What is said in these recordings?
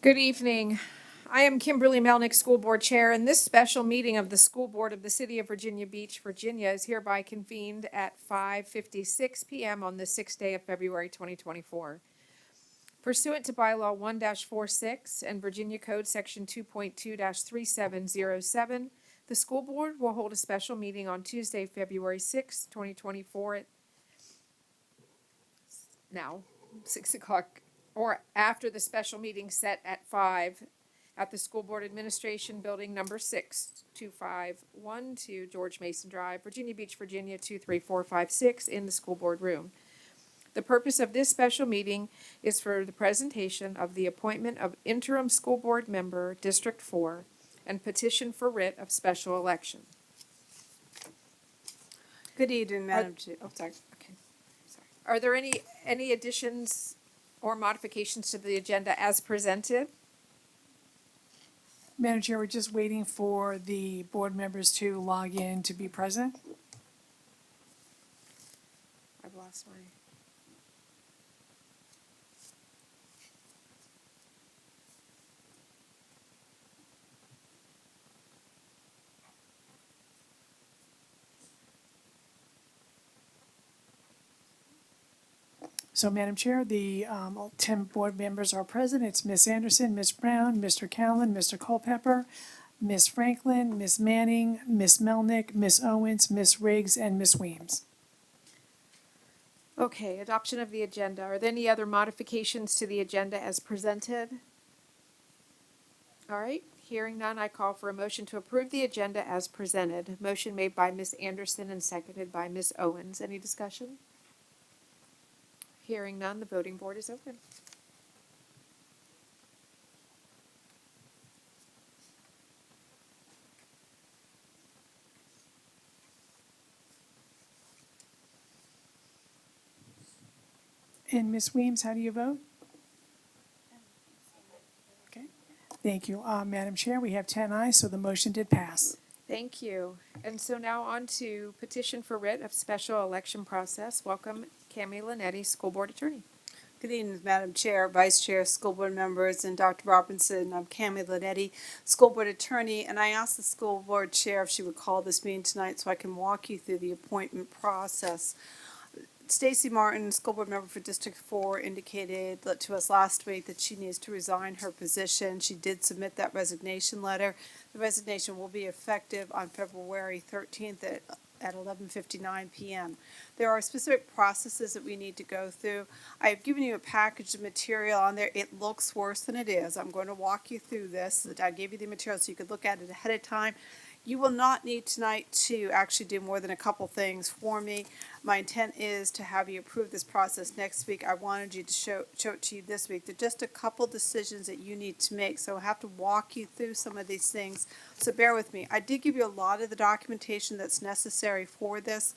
Good evening. I am Kimberly Melnick, School Board Chair, and this special meeting of the School Board of the City of Virginia Beach, Virginia is hereby convened at 5:56 p.m. on the 6th day of February 2024. Pursuant to Bylaw 1-46 and Virginia Code Section 2.2-3707, the School Board will hold a special meeting on Tuesday, February 6, 2024 at now, 6 o'clock, or after the special meeting set at 5 at the School Board Administration Building Number 6, 2512 George Mason Drive, Virginia Beach, Virginia 23456, in the School Board Room. The purpose of this special meeting is for the presentation of the appointment of interim school board member, District 4, and petition for writ of special election. Good evening, Madam Chair. Oh, sorry. Okay. Sorry. Are there any additions or modifications to the agenda as presented? Madam Chair, we're just waiting for the board members to log in to be present. I've lost my. So, Madam Chair, the 10 board members are present. It's Ms. Anderson, Ms. Brown, Mr. Callen, Mr. Culpepper, Ms. Franklin, Ms. Manning, Ms. Melnick, Ms. Owens, Ms. Riggs, and Ms. Weems. Okay, adoption of the agenda. Are there any other modifications to the agenda as presented? All right, hearing none, I call for a motion to approve the agenda as presented. Motion made by Ms. Anderson and seconded by Ms. Owens. Any discussion? Hearing none, the voting board is open. And Ms. Weems, how do you vote? Okay, thank you. Madam Chair, we have 10 ayes, so the motion did pass. Thank you. And so now on to petition for writ of special election process. Welcome, Cami Linetti, School Board Attorney. Good evening, Madam Chair, Vice Chair, School Board members, and Dr. Robinson. I'm Cami Linetti, School Board Attorney, and I asked the School Board Chair if she would call this meeting tonight so I can walk you through the appointment process. Stacy Martin, School Board member for District 4, indicated to us last week that she needs to resign her position. She did submit that resignation letter. The resignation will be effective on February 13th at 11:59 p.m. There are specific processes that we need to go through. I've given you a package of material on there. It looks worse than it is. I'm going to walk you through this. I gave you the material so you could look at it ahead of time. You will not need tonight to actually do more than a couple things for me. My intent is to have you approve this process next week. I wanted you to show it to you this week. There are just a couple decisions that you need to make, so I have to walk you through some of these things. So bear with me. I did give you a lot of the documentation that's necessary for this.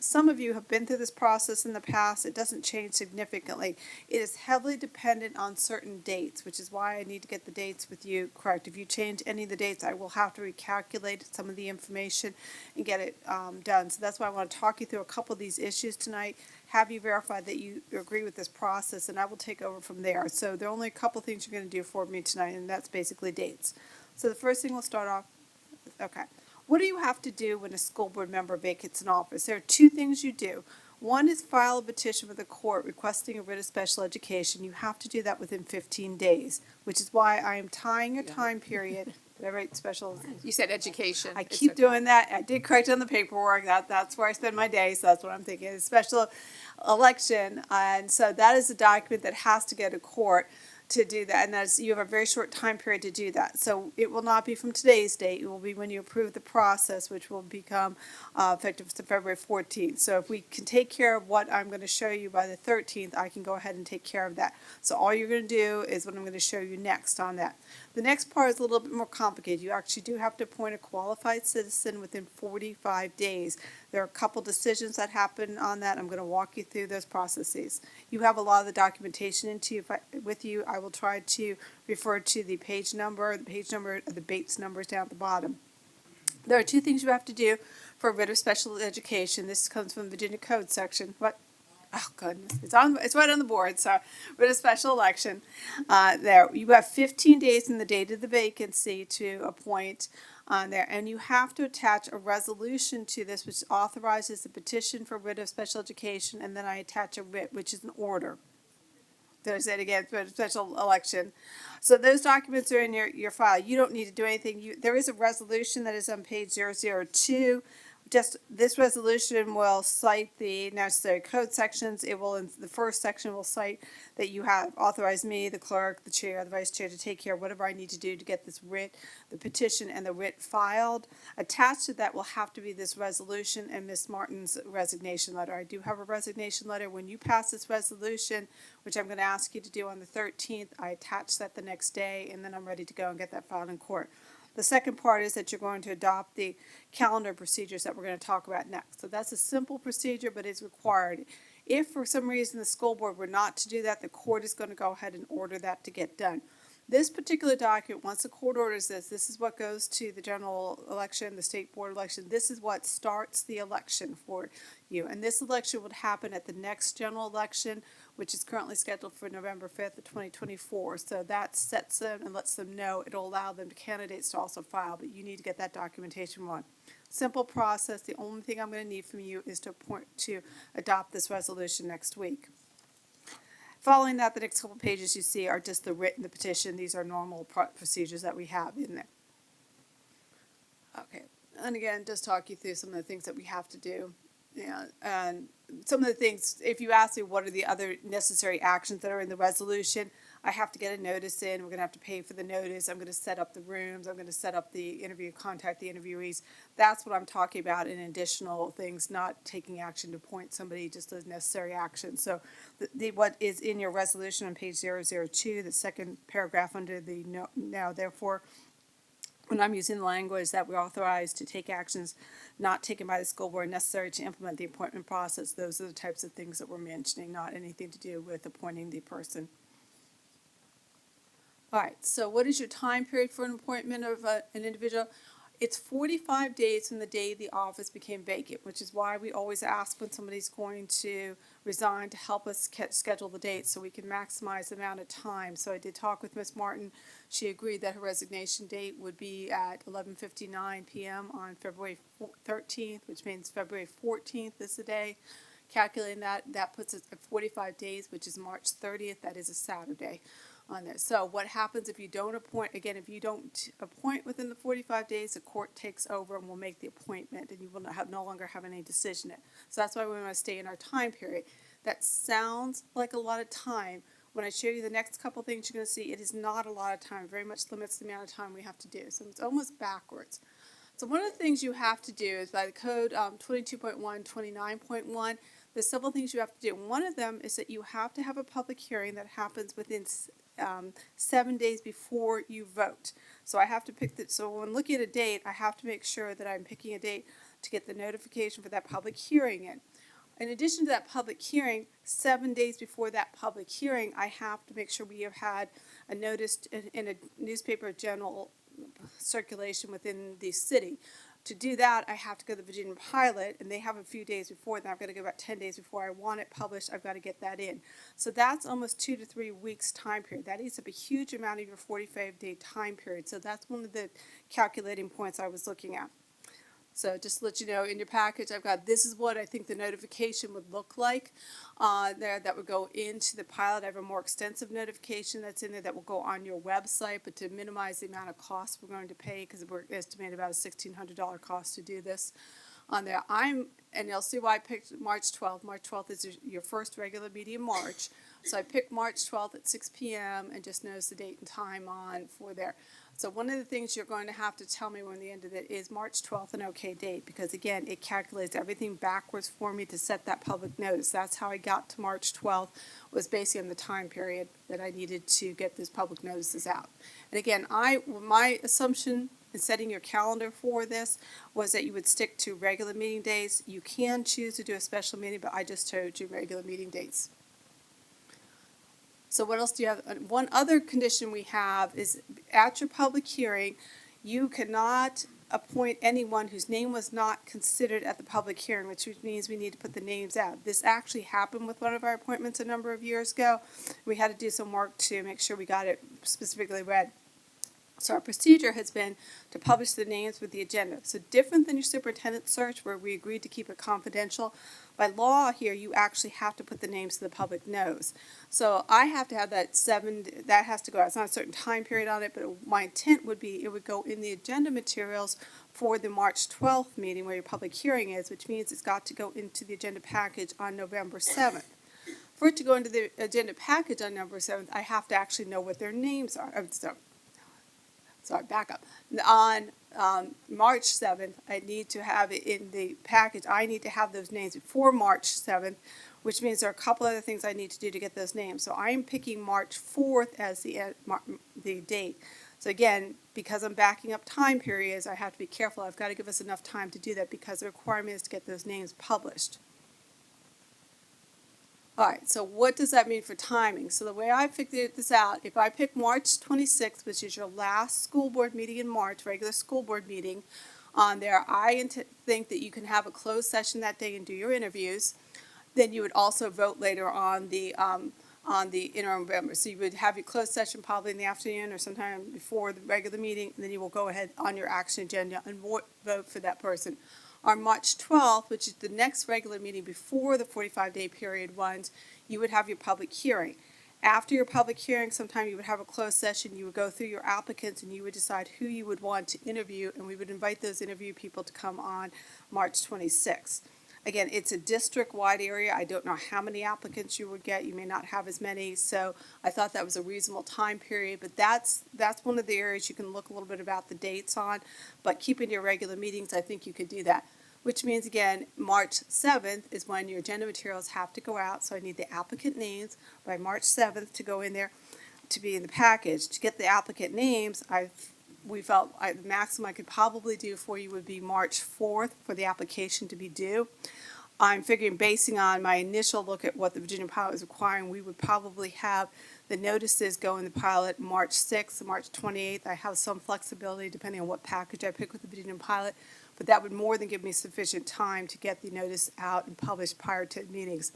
Some of you have been through this process in the past. It doesn't change significantly. It is heavily dependent on certain dates, which is why I need to get the dates with you correct. If you change any of the dates, I will have to recalculate some of the information and get it done. So that's why I want to talk you through a couple of these issues tonight, have you verify that you agree with this process, and I will take over from there. So there are only a couple things you're going to do for me tonight, and that's basically dates. So the first thing we'll start off, okay. What do you have to do when a school board member vacates an office? There are two things you do. One is file a petition with the court requesting a writ of special education. You have to do that within 15 days, which is why I am tying your time period. Did I write special? You said education. I It's keep okay. doing that. I did correct on the paperwork. That's where I spend my day, so that's what I'm thinking. It's special election, and so that is a document that has to go to court to do that, and that's, you have a very short time period to do that. So it will not be from today's date, it will be when you approve the process, which will become effective February 14th. So if we can take care of what I'm going to show you by the 13th, I can go ahead and take care of that. So all you're going to do is what I'm going to show you next on that. The next part is a little bit more complicated. You actually do have to appoint a qualified citizen within 45 days. There are a couple decisions that happen on that. I'm going to walk you through those processes. You have a lot of the documentation with you. I will try to refer to the page number of the Bates numbers down at the bottom. There are two things you have to do for a writ of special education. This comes from the Virginia Code section. What? Oh goodness, it's right on the board. So with a special election, there you have 15 days from the date of the vacancy to appoint on there, and you have to attach a resolution to this, which authorizes the petition for writ of special education, and then I attach a writ, which is an order. There's it again for a special election. So those documents are in your file. You don't need to do anything. There is a resolution that is on page 002. Just this resolution will cite the necessary code sections. It will, in the first section, will cite that you have authorized me, the clerk, the chair, the vice chair, to take care of whatever I need to do to get this writ, the petition, and the writ filed. Attached to that will have to be this resolution and Miss Martin's resignation letter. I do have a resignation letter. When you pass this resolution, which I'm going to ask you to do on the 13th, I attach that the next day, and then I'm ready to go and get that filed in court. The second part is that you're going to adopt the calendar procedures that we're going to talk about next. So that's a simple procedure, but it's required. If for some reason the school board were not to do that, the court is going to go ahead and order that to get done. This particular document, once the court orders this is what goes to the general election, the state board election. This is what starts the election for you. And this election would happen at the next general election, which is currently scheduled for November 5th of 2024. So that sets them and lets them know. It'll allow them, candidates, to also file, but you need to get that documentation on. Simple process. The only thing I'm going to need from you is to adopt this resolution next week. Following that, the next couple pages you see are just the writ and the petition. These are normal procedures that we have in there. Okay, and again, just talk you through some of the things that we have to do. Yeah, and some of the things, if you ask me what are the other necessary actions that are in the resolution, I have to get a notice in. We're going to have to pay for the notice. I'm going to set up the rooms. I'm going to set up the interview, contact the interviewees. That's what I'm talking about in additional things, not taking action to appoint somebody, just as necessary action. So what is in your resolution on page 002, the second paragraph under the now therefore, when I'm using the language that we're authorized to take actions not taken by the school board necessary to implement the appointment process, those are the types of things that we're mentioning, not anything to do with appointing the person. All right, so what is your time period for an appointment of an individual? It's 45 days from the day the office became vacant, which is why we always ask when somebody's going to resign to help us schedule the date so we can maximize the amount of time. So I did talk with Ms. Martin. She agreed that her resignation date would be at 11:59 p.m. on February 13th, which means February 14th is the day. Calculating that puts us at 45 days, which is March 30th. That is a Saturday on there. So what happens if you don't appoint, again, if you don't appoint within the 45 days, the court takes over and will make the appointment, and you will no longer have any decision in it. So that's why we want to stay in our time period. That sounds like a lot of time. When I show you the next couple things you're going to see, it is not a lot of time. It very much limits the amount of time we have to do. So it's almost backwards. So one of the things you have to do is by the code 22.1, 29.1, there's several things you have to do. One of them is that you have to have a public hearing that happens within 7 days before you vote. So I have to pick that. So when looking at a date, I have to make sure that I'm picking a date to get the notification for that public hearing in. In addition to that public hearing, 7 days before that public hearing, I have to make sure we have had a notice in a newspaper general circulation within the city. To do that, I have to go to the Virginia Pilot, and they have a few days before. Then I've got to go about 10 days before I want it published. I've got to get that in. So that's almost 2 to 3 weeks time period. That eats up a huge amount of your 45-day time period. So that's one of the calculating points I was looking at. So just to let you know, in your package, I've got this is what I think the notification would look like there that would go into the pilot. I have a more extensive notification that's in there that will go on your website, but to minimize the amount of cost we're going to pay, because we're estimating about a $1,600 cost to do this on there. And you'll see why I picked March 12th. March 12th is your first regular meeting in March. So I picked March 12th at 6 p.m. and just notice the date and time on for there. So one of the things you're going to have to tell me when the end of it is March 12th an okay date, because again, it calculates everything backwards for me to set that public notice. That's how I got to March 12th, was based on the time period that I needed to get those public notices out. And again, my assumption in setting your calendar for this was that you would stick to regular meeting days. You can choose to do a special meeting, but I just told you regular meeting dates. So what else do you have? One other condition we have is at your public hearing, you cannot appoint anyone whose name was not considered at the public hearing, which means we need to put the names out. This actually happened with one of our appointments a number of years ago. We had to do some work to make sure we got it specifically read. So our procedure has been to publish the names with the agenda. So different than your superintendent search where we agreed to keep it confidential. By law here, you actually have to put the names so the public knows. So I have to have that that has to go out. It's not a certain time period on it, but my intent would be it would go in the agenda materials for the March 12th meeting where your public hearing is, which means it's got to go into the agenda package on November 7th. For it to go into the agenda package on November 7th, I have to actually know what their names are. Sorry, back up. On March 7th, I need to have it in the package. I need to have those names before March 7th, which means there are a couple other things I need to do to get those names. So I am picking March 4th as the date. So again, because I'm backing up time periods, I have to be careful. I've got to give us enough time to do that because the requirement is to get those names published. All right, so what does that mean for timing? So the way I figured this out, if I pick March 26th, which is your last school board meeting in March, regular school board meeting, on there, I think that you can have a closed session that day and do your interviews. Then you would also vote later on the interim members. So you would have your closed session probably in the afternoon or sometime before the regular meeting, and then you will go ahead on your action agenda and vote for that person. On March 12th, which is the next regular meeting before the 45-day period runs, you would have your public hearing. After your public hearing, sometime you would have a closed session, you would go through your applicants and you would decide who you would want to interview, and we would invite those interview people to come on March 26th. Again, it's a district-wide area. I don't know how many applicants you would get. You may not have as many, so I thought that was a reasonable time period. But that's one of the areas you can look a little bit about the dates on. But keeping your regular meetings, I think you could do that. Which means, again, March 7th is when your agenda materials have to go out. So I need the applicant names by March 7th to go in there to be in the package. To get the applicant names, we felt the maximum I could probably do for you would be March 4th for the application to be due. I'm figuring, basing on my initial look at what the Virginia pilot is requiring, we would probably have the notices go in the pilot March 6th, March 28th. I have some flexibility depending on what package I pick with the Virginia pilot, but that would more than give me sufficient time to get the notice out and published prior to meetings.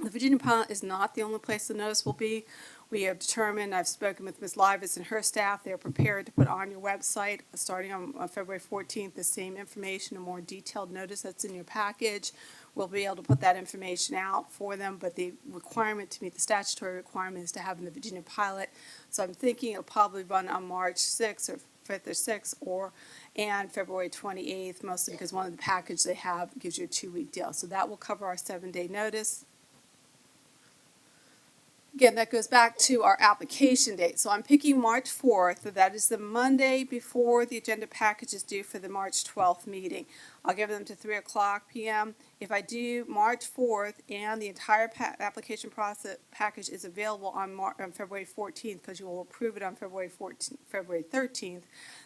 The Virginia pilot is not the only place the notice will be. We have determined, I've spoken with Ms. Livas and her staff, they're prepared to put on your website, starting on February 14th, the same information, a more detailed notice that's in your package. We'll be able to put that information out for them, but the requirement to meet the statutory requirement is to have in the Virginia pilot. So I'm thinking it'll probably run on March 6th or 5th or 6th and February 28th, mostly because one of the package they have gives you a 2-week deal. So that will cover our 7-day notice. Again, that goes back to our application date. So I'm picking March 4th. That is the Monday before the agenda package is due for the March 12th meeting. I'll give them to 3 o'clock p.m. If I do March 4th and the entire application process package is available on February 14th, because you will approve it on February 13th,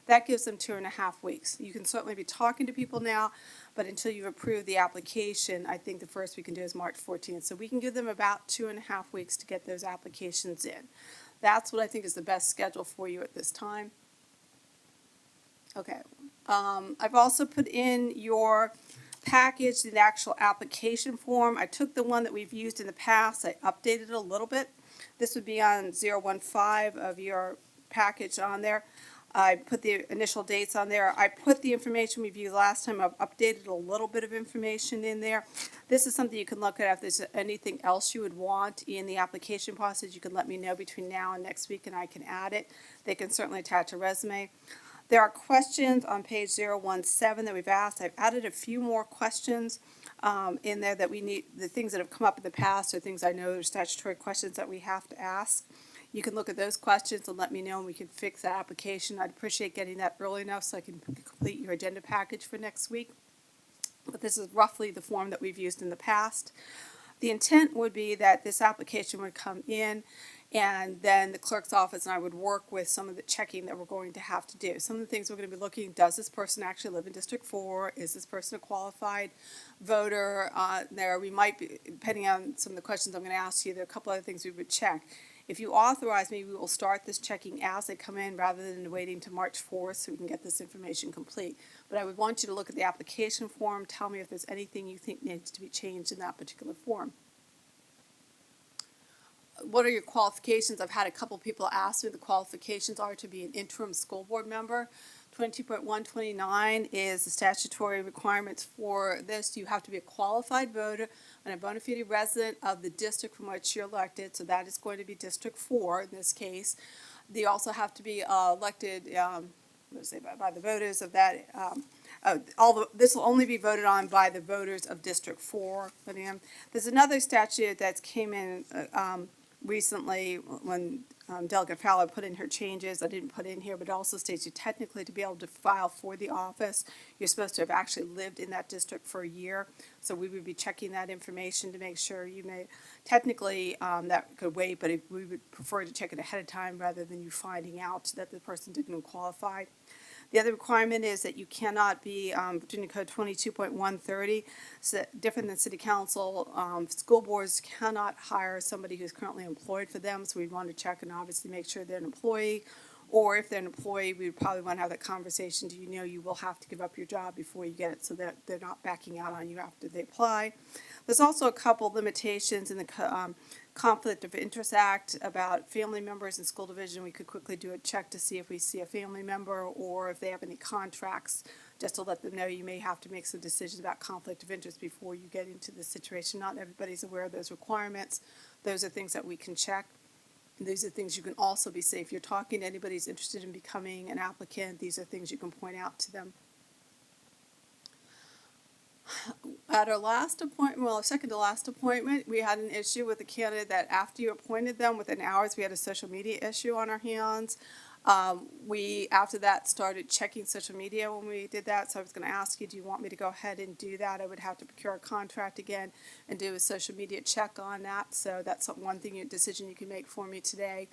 that gives them 2.5 weeks. You can certainly be talking to people now, but until you've approved the application, I think the first we can do is March 14th. So we can give them about 2.5 weeks to get those applications in. That's what I think is the best schedule for you at this time. Okay. I've also put in your package the actual application form. I took the one that we've used in the past. I updated it a little bit. This would be on 015 of your package on there. I put the initial dates on there. I put the information we viewed last time. I've updated a little bit of information in there. This is something you can look at. If there's anything else you would want in the application process, you can let me know between now and next week and I can add it. They can certainly attach a resume. There are questions on page 017 that we've asked. I've added a few more questions in there that we need. The things that have come up in the past are things I know are statutory questions that we have to ask. You can look at those questions and let me know and we can fix that application. I'd appreciate getting that early enough so I can complete your agenda package for next week. But this is roughly the form that we've used in the past. The intent would be that this application would come in and then the clerk's office and I would work with some of the checking that we're going to have to do. Some of the things we're going to be looking, does this person actually live in District 4? Is this person a qualified voter? We might be, depending on some of the questions I'm going to ask you, there are a couple other things we would check. If you authorize me, we will start this checking as they come in rather than waiting to March 4th so we can get this information complete. But I would want you to look at the application form, tell me if there's anything you think needs to be changed in that particular form. What are your qualifications? I've had a couple people ask me the qualifications are to be an interim school board member. 22.129 is the statutory requirements for this. You have to be a qualified voter and a bona fide resident of the district from which you're elected, so that is going to be District 4 in this case. They also have to be elected by the voters of that. This will only be voted on by the voters of District 4. There's another statute that came in recently when Delegate Fowler put in her changes. I didn't put in here, but it also states you technically to be able to file for the office, you're supposed to have actually lived in that district for a year. So we would be checking that information to make sure you may, technically that could wait, but we would prefer to check it ahead of time rather than you finding out that the person didn't qualify. The other requirement is that you cannot be, Virginia Code 22.130, so different than city council. School boards cannot hire somebody who's currently employed for them, so we'd want to check and obviously make sure they're an employee. Or if they're an employee, we would probably want to have that conversation. Do you know you will have to give up your job before you get it so that they're not backing out on you after they apply? There's also a couple limitations in the Conflict of Interest Act about family members in school division. We could quickly do a check to see if we see a family member or if they have any contracts, just to let them know you may have to make some decisions about conflict of interest before you get into this situation. Not everybody's aware of those requirements. Those are things that we can check. And these are things you can also be safe. If you're talking to anybody who's interested in becoming an applicant, these are things you can point out to them. At our last appointment, well, our second to last appointment, we had an issue with a candidate that after you appointed them, within hours, we had a social media issue on our hands. We, after that, started checking social media when we did that, so I was going to ask you, do you want me to go ahead and do that? I would have to procure a contract again and do a social media check on that, so that's one thing, decision you can make for me today.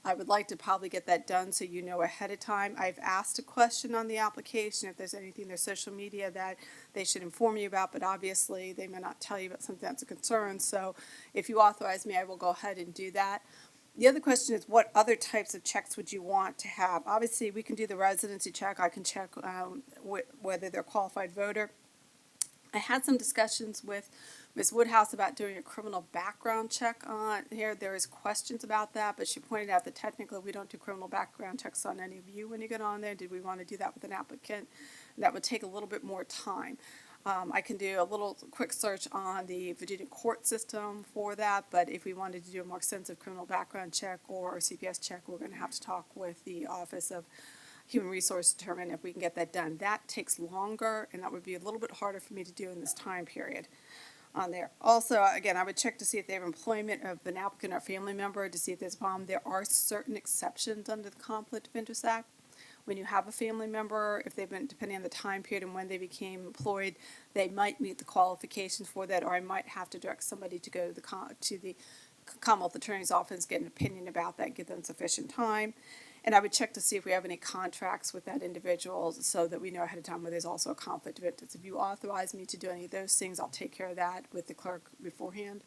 I would like to probably get that done so you know ahead of time. I've asked a question on the application if there's anything in their social media that they should inform you about, but obviously they may not tell you about something that's a concern, so if you authorize me, I will go ahead and do that. The other question is, what other types of checks would you want to have? Obviously, we can do the residency check. I can check whether they're a qualified voter. I had some discussions with Ms. Woodhouse about doing a criminal background check on here. There is questions about that, but she pointed out that technically we don't do criminal background checks on any of you when you get on there. Did we want to do that with an applicant? That would take a little bit more time. I can do a little quick search on the Virginia court system for that, but if we wanted to do a more extensive criminal background check or a CPS check, we're going to have to talk with the Office of Human Resource to determine if we can get that done. That takes longer, and that would be a little bit harder for me to do in this time period on there. Also, again, I would check to see if they have employment of an applicant or family member to see if there's a problem. There are certain exceptions under the Conflict of Interest Act. When you have a family member, if they've been, depending on the time period and when they became employed, they might meet the qualifications for that, or I might have to direct somebody to go to the Commonwealth Attorney's Office, get an opinion about that, give them sufficient time. And I would check to see if we have any contracts with that individual so that we know ahead of time where there's also a conflict of interest. If you authorize me to do any of those things, I'll take care of that with the clerk beforehand.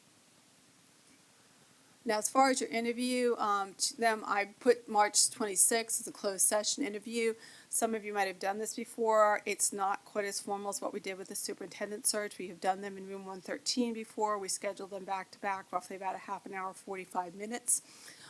Now, as far as your interview, I put March 26th as a closed session interview. Some of you might have done this before. It's not quite as formal as what we did with the superintendent search. We have done them in room 113 before. We scheduled them back to back, roughly about a half an hour, 45 minutes.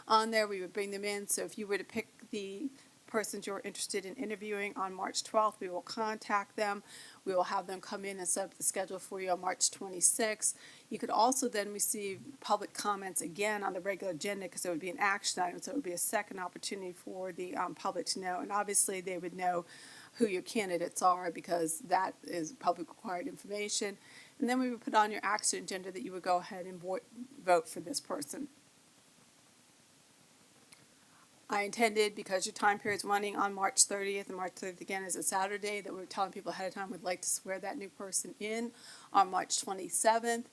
On there, we would bring them in. So if you were to pick the persons you're interested in interviewing on March 12th, we will contact them. We will have them come in and set up the schedule for you on March 26th. You could also then receive public comments again on the regular agenda because it would be an action item, so it would be a second opportunity for the public to know. And obviously, they would know who your candidates are because that is public required information. And then we would put on your action agenda that you would go ahead and vote for this person. I intended, because your time period is running on March 30th, and March 30th again is a Saturday, that we're telling people ahead of time we'd like to swear that new person in on March 27th.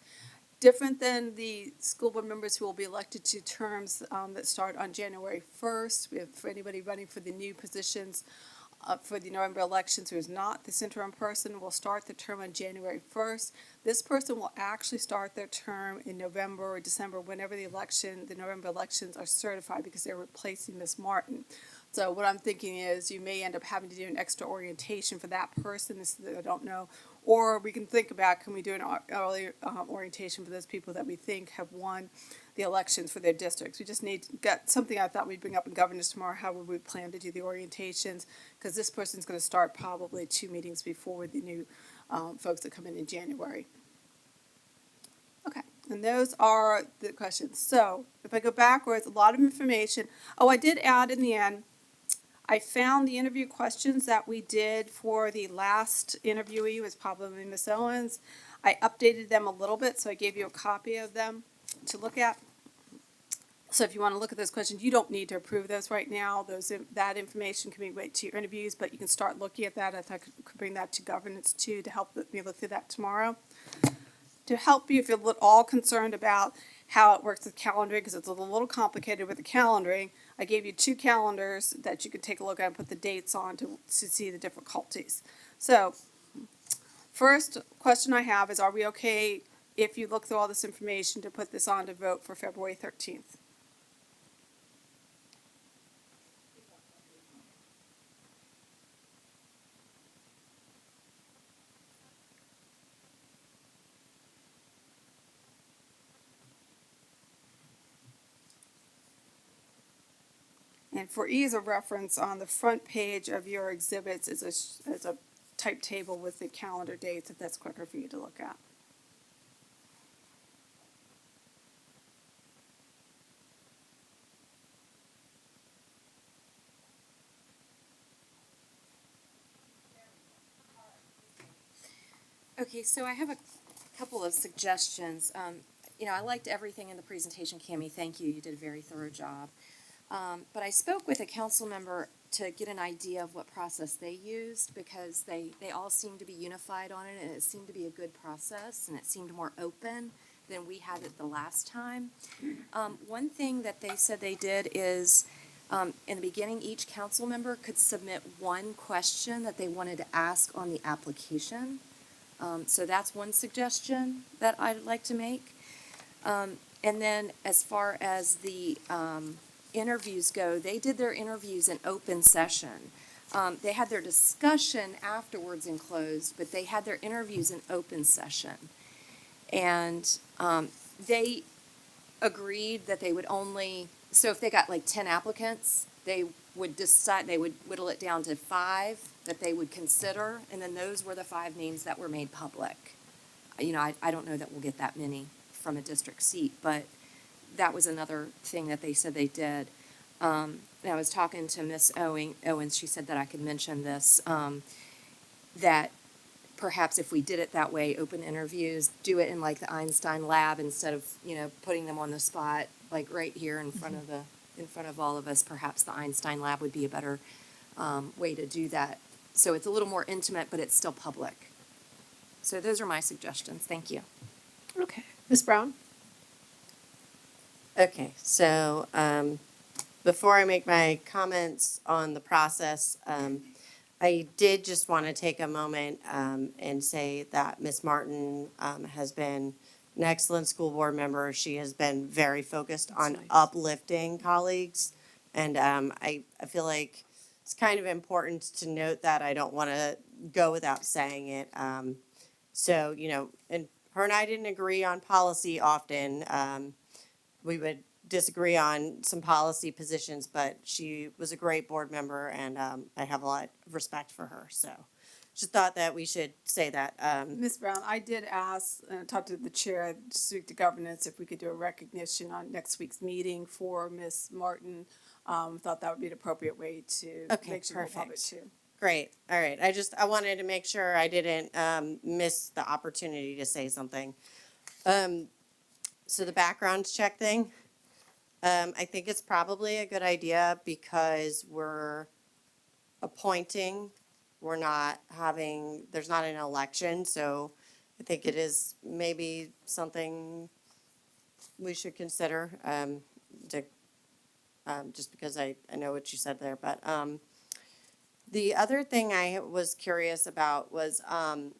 Different than the school board members who will be elected to terms that start on January 1st. For anybody running for the new positions, for the November elections who is not this interim person will start the term on January 1st. This person will actually start their term in November or December, whenever the November elections are certified, because they're replacing Miss Martin. So what I'm thinking is you may end up having to do an extra orientation for that person. This I don't know. Or we can think about, can we do an early orientation for those people that we think have won the elections for their districts? We just got something I thought we'd bring up in governance tomorrow, how would we plan to do the orientations? Because this person's going to start probably 2 meetings before the new folks that come in January. Okay, and those are the questions. So if I go backwards, a lot of information. Oh, I did add in the end, I found the interview questions that we did for the last interviewee, was probably Miss Owens. I updated them a little bit, so I gave you a copy of them to look at. So if you want to look at those questions, you don't need to approve those right now. That information can be wait to your interviews, but you can start looking at that. I thought I could bring that to governance too, to help me look through that tomorrow. To help you if you're at all concerned about how it works with calendaring, because it's a little complicated with the calendaring, I gave you 2 calendars that you could take a look at and put the dates on to see the difficulties. So, first question I have is, are we okay if you look through all this information to put this on to vote for February 13th? And for ease of reference, on the front page of your exhibits is a type table with the calendar dates, if that's quicker for you to look at. Okay, so I have a couple of suggestions. I liked everything in the presentation, Cammie. Thank you. You did a very thorough job. But I spoke with a council member to get an idea of what process they used, because they all seemed to be unified on it, and it seemed to be a good process, and it seemed more open than we had it the last time. One thing that they said they did is, in the beginning, each council member could submit one question that they wanted to ask on the application. So that's one suggestion that I'd like to make. And then as far as the interviews go, they did their interviews in open session. They had their discussion afterwards in closed, but they had their interviews in open session. And they agreed that they would only, so if they got like 10 applicants, they would decide, they would whittle it down to 5 that they would consider, and then those were the 5 names that were made public. I don't know that we'll get that many from a district seat, but that was another thing that they said they did. And I was talking to Miss Owens, she said that I could mention this, that perhaps if we did it that way, open interviews, do it in like the Einstein lab instead of, putting them on the spot, like right here in front of all of us, perhaps the Einstein lab would be a better way to do that. So it's a little more intimate, but it's still public. So those are my suggestions. Thank you. Okay. Ms. Brown? Okay, so before I make my comments on the process, I did just want to take a moment and say that Ms. Martin has been an excellent school board member. She has been very focused on nice. uplifting colleagues. And I feel like it's kind of important to note that. I don't want to go without saying it. So, and her and I didn't agree on policy often. We would disagree on some policy positions, but she was a great board member, and I have a lot of respect for her. So just thought that we should say that. Ms. Brown, I did ask, talk to the chair, to speak to governance, if we could do a recognition on next week's meeting for Ms. Martin. Thought that would be an appropriate way to Okay, make sure we're public perfect. too. Great. All right. I wanted to make sure I didn't miss the opportunity to say something. So the background check thing, I think it's probably a good idea because we're appointing, there's not an election, so I think it is maybe something we should consider, just because I know what you said there, but The other thing I was curious about was, and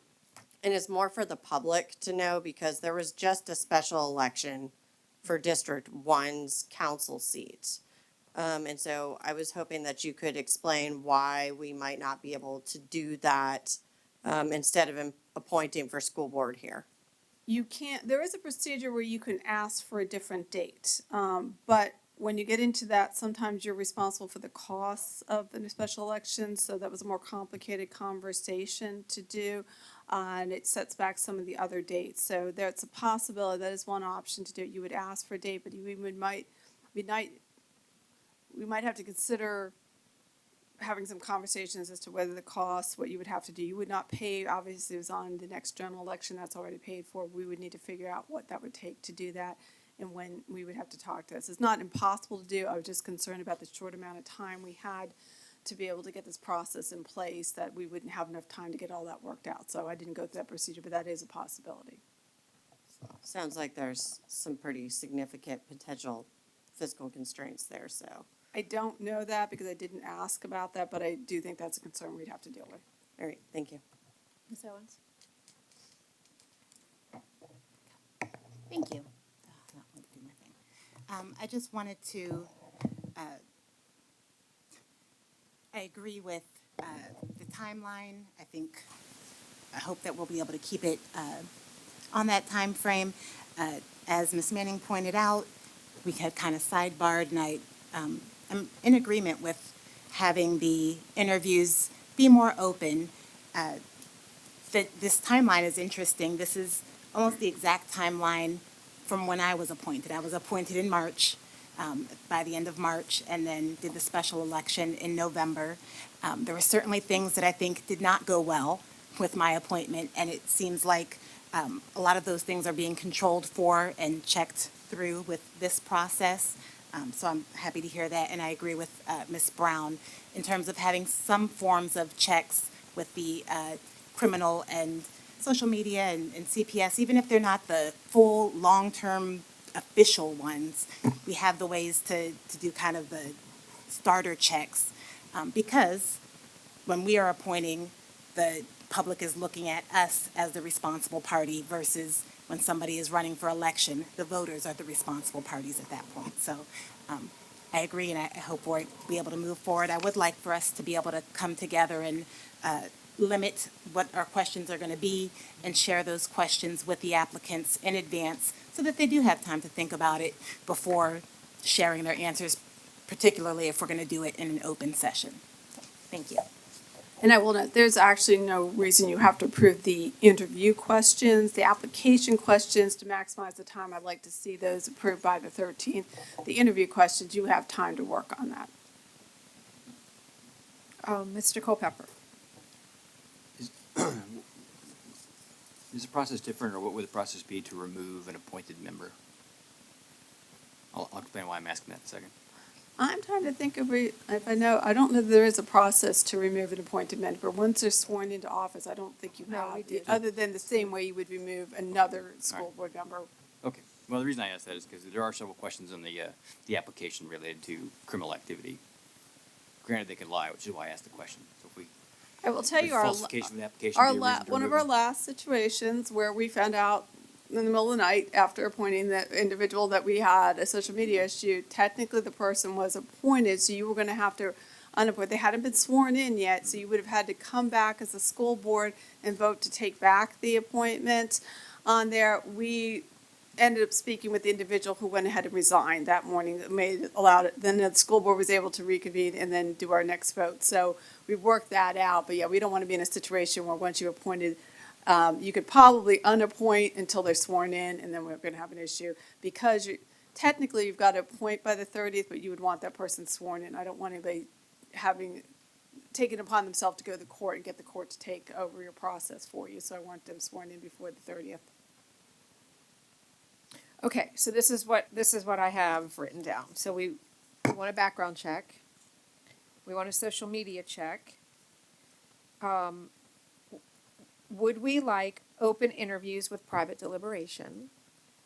it's more for the public to know because there was just a special election for District One's council seat. And so I was hoping that you could explain why we might not be able to do that, instead of appointing for school board here. You can't, there is a procedure where you can ask for a different date. But when you get into that, sometimes you're responsible for the costs of the special election, so that was a more complicated conversation to do. And it sets back some of the other dates. So there's a possibility, that is one option to do it. You would ask for a date, but we might have to consider having some conversations as to whether the costs, what you would have to do. You would not pay, obviously, it was on the next general election, that's already paid for. We would need to figure out what that would take to do that and when we would have to talk to us. It's not impossible to do. I was just concerned about the short amount of time we had to be able to get this process in place, that we wouldn't have enough time to get all that worked out. So I didn't go through that procedure, but that is a possibility. Sounds like there's some pretty significant potential fiscal constraints there, so. I don't know that because I didn't ask about that, but I do think that's a concern we'd have to deal with. All right, thank you. Ms. Owens? Thank you. That won't do my thing. I just wanted to, I agree with the timeline. I hope that we'll be able to keep it on that time frame. As Ms. Manning pointed out, we had kind of sidebarred, and I'm in agreement with having the interviews be more open. This timeline is interesting. This is almost the exact timeline from when I was appointed. I was appointed in March, by the end of March, and then did the special election in November. There were certainly things that I think did not go well with my appointment, and it seems like a lot of those things are being controlled for and checked through with this process. So I'm happy to hear that, and I agree with Ms. Brown in terms of having some forms of checks with the criminal and social media and CPS, even if they're not the full, long-term official ones. We have the ways to do kind of the starter checks, because when we are appointing, the public is looking at us as the responsible party versus when somebody is running for election, the voters are the responsible parties at that point. So I agree, and I hope we'll be able to move forward. I would like for us to be able to come together and limit what our questions are going to be and share those questions with the applicants in advance so that they do have time to think about it before sharing their answers, particularly if we're going to do it in an open session. So, thank you. And I will note, there's actually no reason you have to approve the interview questions, the application questions to maximize the time. I'd like to see those approved by the 13th. The interview questions, you have time to work on that. Mr. Culpepper? Is the process different, or what would the process be to remove an appointed member? I'll explain why I'm asking that in a second. I'm trying to think of, if I know, I don't know that there is a process to remove an appointed member. Once they're sworn into office, I don't think you No, have, we do. other than the same way you would remove another school board member. Okay. Well, the reason I asked that is because there are several questions on the application related to criminal activity. Granted, they can lie, which is why I asked the question. So if we I will tell would you, our falsification of the application be a reason to one of remove our them? last situations where we found out in the middle of the night after appointing that individual that we had a social media issue, technically the person was appointed, so you were gonna have to unappoint. They hadn't been sworn in yet, so you would have had to come back as a school board and vote to take back the appointment on there. We ended up speaking with the individual who went ahead and resigned that morning, that allowed it. Then the school board was able to reconvene and then do our next vote. So we worked that out, but yeah, we don't want to be in a situation where once you appointed, you could probably unappoint until they're sworn in, and then we're going to have an issue. Because technically you've got to appoint by the 30th, but you would want that person sworn in. I don't want anybody taken upon themselves to go to the court and get the court to take over your process for you. So I want them sworn in before the 30th. Okay, so this is what I have written down. So we want a background check. We want a social media check. Would we like open interviews with private deliberation?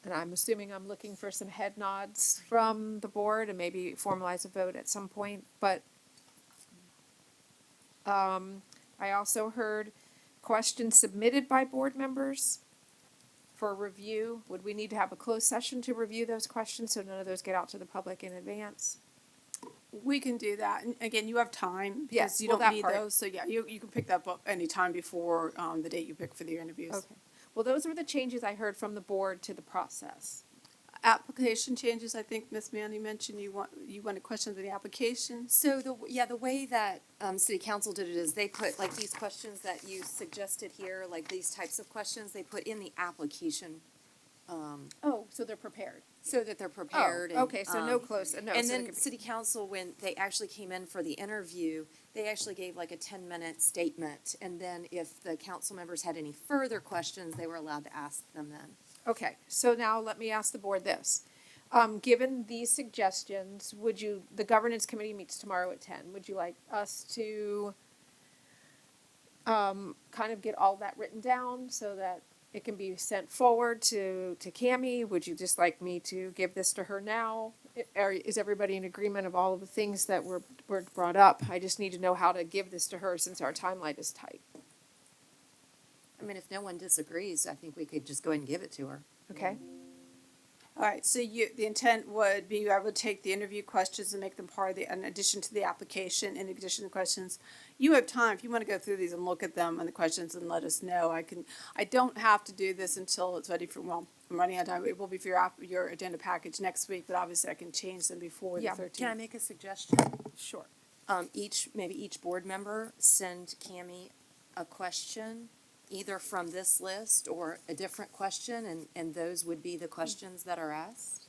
And I'm assuming I'm looking for some head nods from the board and maybe formalize a vote at some point, but I also heard questions submitted by board members for review. Would we need to have a closed session to review those questions so none of those get out to the public in advance? We can do that. And again, you have time Yes, because you well, don't that need part. those. So yeah, you can pick that up any time before, the date you pick for the interviews. Okay. Well, those were the changes I heard from the board to the process. Application changes, I think Ms. Manning mentioned you wanted questions on the application. So the way that, city council did it is they put like these questions that you suggested here, like these types of questions, they put in the application, Oh, so they're prepared. so that they're prepared. Oh, okay, so no close, no. And so then there could be- city council, when they actually came in for the interview, they actually gave like a 10-minute statement. And then if the council members had any further questions, they were allowed to ask them then. Okay, so now let me ask the board this. Given these suggestions, the governance committee meets tomorrow at 10. Would you like us to kind of get all that written down so that it can be sent forward to Cammie? Would you just like me to give this to her now? Is everybody in agreement of all of the things that were brought up? I just need to know how to give this to her since our timeline is tight. I mean, if no one disagrees, I think we could just go ahead and give it to her. Okay? All right, so the intent would be I would take the interview questions and make them part of in addition to the application, in addition to questions. You have time, if you want to go through these and look at them and the questions and let us know. I don't have to do this until it's ready for, well, I'm running out of time. It will be for your agenda package next week, but obviously I can change them before the Yeah. 13th. Can I make a suggestion? Sure. Maybe each board member send Cammie a question, either from this list or a different question, and those would be the questions that are asked.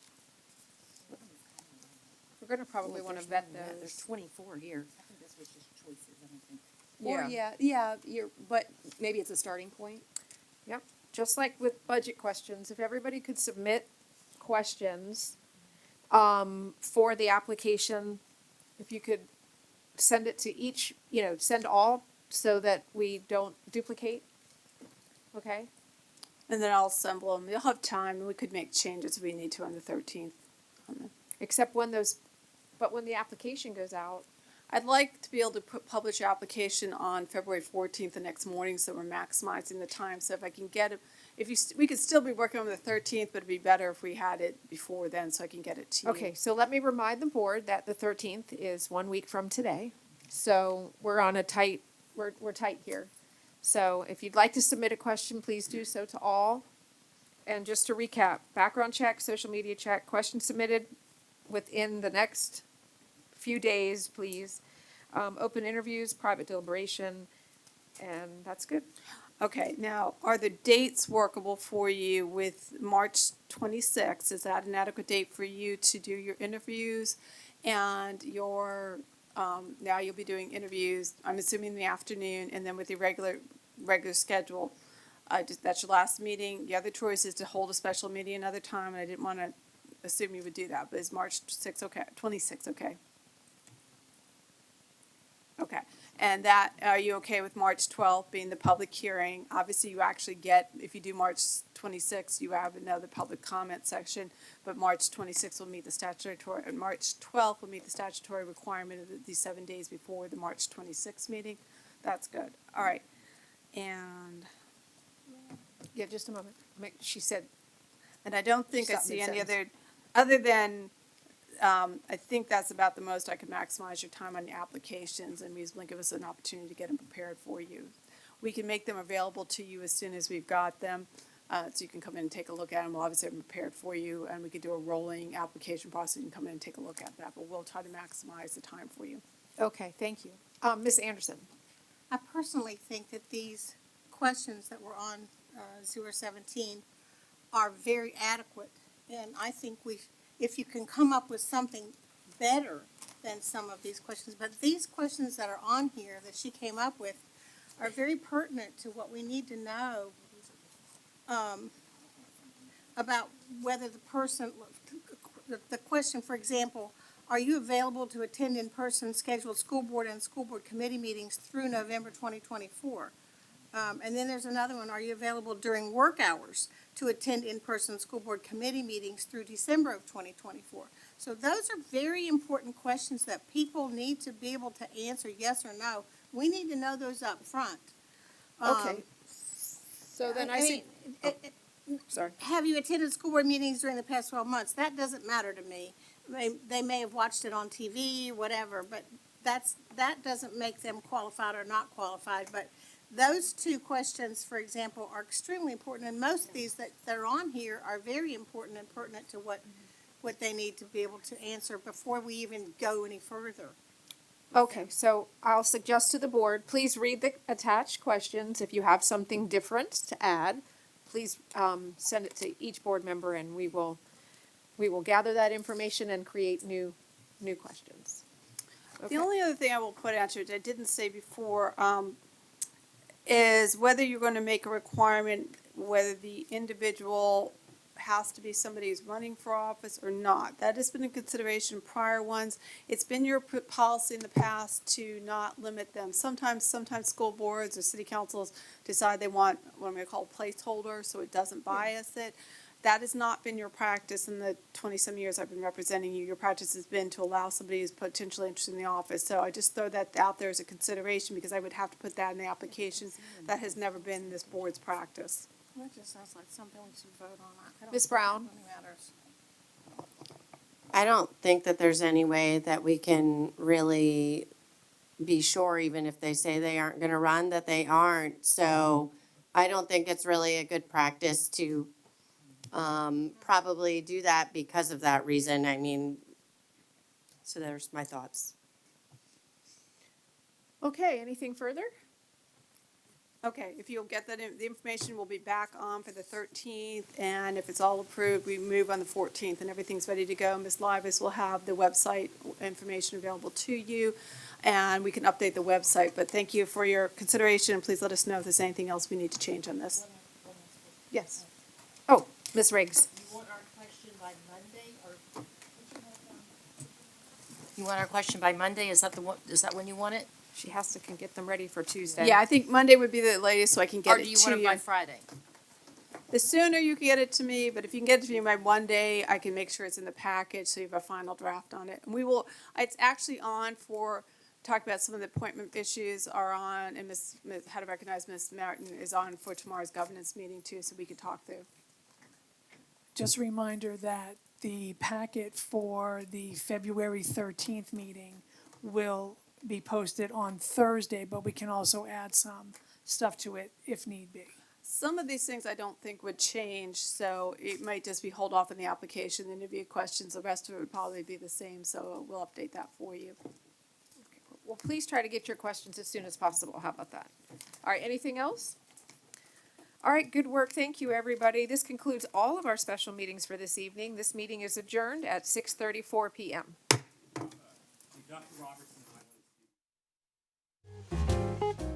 We're gonna probably wanna vet those. There's 24 here. I think this was just choices, I don't think. Or, but maybe it's a starting point. Yep, just like with budget questions, if everybody could submit questions for the application, if you could send it to each, send all so that we don't duplicate. Okay? And then I'll assemble them. You'll have time, and we could make changes if we need to on the 13th. Except when when the application goes out, I'd like to be able to publish your application on February 14th, the next morning, so we're maximizing the time. So if I can get it, we could still be working on the 13th, but it'd be better if we had it before then, so I can get it to you. okay, so let me remind the board that the 13th is 1 week from today. So we're on we're tight here. So if you'd like to submit a question, please do so to all. And just to recap, background check, social media check, questions submitted within the next few days, please. Open interviews, private deliberation, and that's good. Okay, now, are the dates workable for you with March 26th? Is that an adequate date for you to do your interviews and now you'll be doing interviews, I'm assuming in the afternoon, and then with your regular schedule. That's your last meeting. The other choice is to hold a special meeting another time, and I didn't want to assume you would do that, but is March 6th okay? 26th okay? Okay, and are you okay with March 12th being the public hearing? Obviously, you actually if you do March 26th, you have another public comment section, but March 26th will meet the statutory, and March 12th will meet the statutory requirement of these 7 days before the March 26th meeting. That's good, all right. And Yeah, just a moment. She said, I don't think I Stop see any mid-sentence. other than, I think that's about the most I could maximize your time on the applications and reasonably give us an opportunity to get them prepared for you. We can make them available to you as soon as we've got them, so you can come in and take a look at them. We'll obviously have them prepared for you, and we could do a rolling application process. You can come in and take a look at that, but we'll try to maximize the time for you. okay, thank you. Ms. Anderson. I personally think that these questions that were on 017 are very adequate. And I think if you can come up with something better than some of these questions, but these questions that are on here that she came up with are very pertinent to what we need to know about whether the person, the question, for example, are you available to attend in-person scheduled school board and school board committee meetings through November 2024? And then there's another one, are you available during work hours to attend in-person school board committee meetings through December of 2024? So those are very important questions that people need to be able to answer yes or no We need to know those up front. Okay. So then I see, sorry. Have you attended school board meetings during the past 12 months? That doesn't matter to me. They may have watched it on TV, whatever, but that doesn't make them qualified or not qualified. But those two questions, for example, are extremely important, and most of these that are on here are very important and pertinent to what they need to be able to answer before we even go any further. Okay, so I'll suggest to the board, please read the attached questions. If you have something different to add, please, send it to each board member and we will gather that information and create new questions. The only other thing I will put out here, that I didn't say before, is whether you're gonna make a requirement, whether the individual has to be somebody who's running for office or not. That has been a consideration in prior ones. It's been your policy in the past to not limit them. Sometimes school boards or city councils decide they want what I'm gonna call a placeholder, so it doesn't bias it. That has not been your practice in the 20-some years I've been representing you. Your practice has been to allow somebody who's potentially interested in the office. So I just throw that out there as a consideration because I would have to put that in the application. That has never been this board's practice. That just sounds like something we should vote on. I don't Ms. think Brown? it really matters. I don't think that there's any way that we can really be sure, even if they say they aren't gonna run, that they aren't. So I don't think it's really a good practice to probably do that because of that reason. I mean, so there's my thoughts. Okay, anything further? Okay, if you'll get that, the information will be back on for the 13th, and if it's all approved, we move on the 14th, and everything's ready to go. Ms. Livas will have the website information available to you, and we can update the website. But thank you for your consideration, and please let us know if there's anything else we need to change on this. Yes. Oh, Ms. Riggs. You want our question by Monday, or? You want our question by Monday, is that is that when you want it? She has to can get them ready for Tuesday. Yeah, I think Monday would be the latest, so I can get Or it do you to want it by you. Friday? The sooner you can get it to me, but if you can get it to me by Monday, I can make sure it's in the package, so you have a final draft on it. And we will, it's actually on for, talk about some of the appointment issues are on, and how to recognize Ms. Martin is on for tomorrow's governance meeting too, so we can talk through. Just a reminder that the packet for the February 13th meeting will be posted on Thursday, but we can also add some stuff to it if need be. Some of these things I don't think would change, so it might just be hold off on the application, the interview questions, the rest of it would probably be the same, so we'll update that for you. Well, please try to get your questions as soon as possible. How about that? All right, anything else? All right, good work. Thank you, everybody. This concludes all of our special meetings for this evening. This meeting is adjourned at 6:34 p.m. Dr. Robertson, I want to speak.